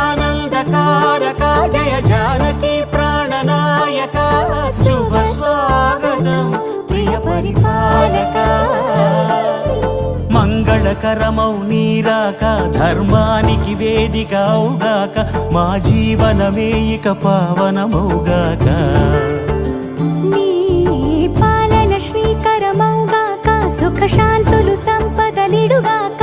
జగదానందకారక జయ జానకి ప్రాణనాయక శుభ స్వాగతం ప్రియ పరిపాలక మంగళకరమౌ నీరాక ధర్మానికి వేదిక అవుగాక మా జీవనమే ఇక పావనమౌగాక నీ పాలన శ్రీకరమౌగాక సుఖ శాంతులు సంపదలిడుగాక